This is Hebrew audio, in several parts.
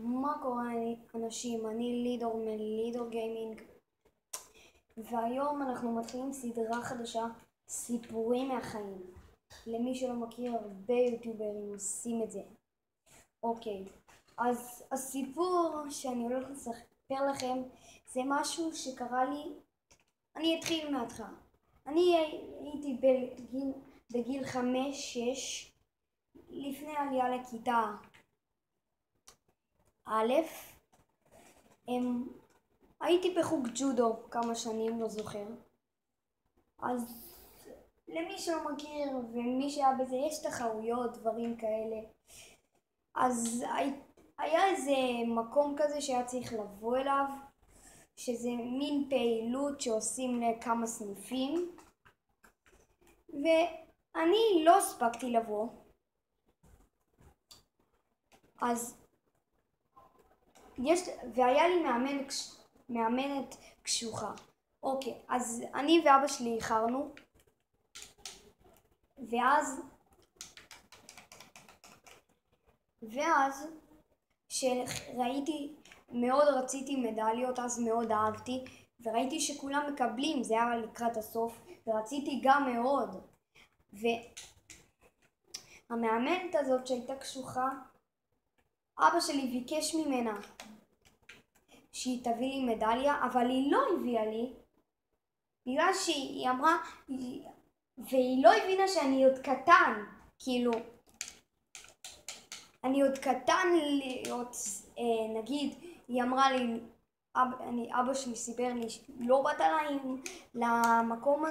מה קורה אנשים? אני לידור מלידור גיימינג, והיום אנחנו מתחילים סדרה חדשה, סיפורים מהחיים. למי שלא מכיר, הרבה יוטיוברים עושים את זה. אוקיי, אז הסיפור שאני הולך לספר לכם זה משהו שקרה לי. אני אתחיל מההתחלה. אני הייתי בגיל 5-6 לפני עלייה לכיתה א'. הייתי בחוג ג'ודו כמה שנים, לא זוכר. אז למי שלא מכיר ומי שהיה בזה, יש תחרויות, דברים כאלה. אז היה איזה מקום כזה שהיה צריך לבוא אליו, שזה מין פעילות שעושים לכמה סניפים, ואני לא הספקתי לבוא. והיה לי מאמנת קשוחה. אוקיי, אז אני ואבא שלי איחרנו, ואז שראיתי, מאוד רציתי מדליות, אז מאוד אהבתי, וראיתי שכולם מקבלים, זה היה לקראת הסוף, ורציתי גם מאוד. והמאמנת הזאת שהייתה קשוחה, אבא שלי ביקש ממנה שהיא תביא לי מדליה, אבל היא לא הביאה לי, בגלל שהיא אמרה, והיא לא הבינה שאני עוד קטן, כאילו, אני עוד קטן להיות, נגיד, היא אמרה לי, אבא שלי סיפר לי, לא באת למקום,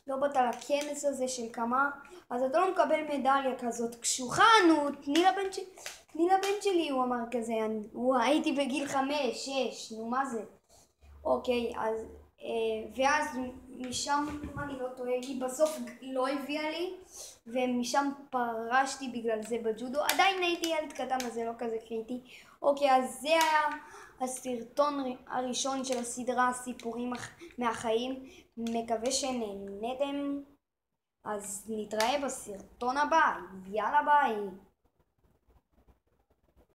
לא באת לכנס הזה של כמה, אז אתה לא מקבל מדליה כזאת קשוחה, נו, תני לבן שלי, הוא אמר כזה, הייתי בגיל 5-6, נו מה זה? אוקיי, אז, ואז משם, אם אני לא טועה, היא בסוף לא הביאה לי, ומשם פרשתי בגלל זה בג'ודו. עדיין הייתי ילד קטן, אז זה לא כזה קריטי. אוקיי, אז זה היה הסרטון הראשון של הסדרה סיפורים מהחיים. מקווה שנהנתם, אז נתראה בסרטון הבא. יאללה ביי.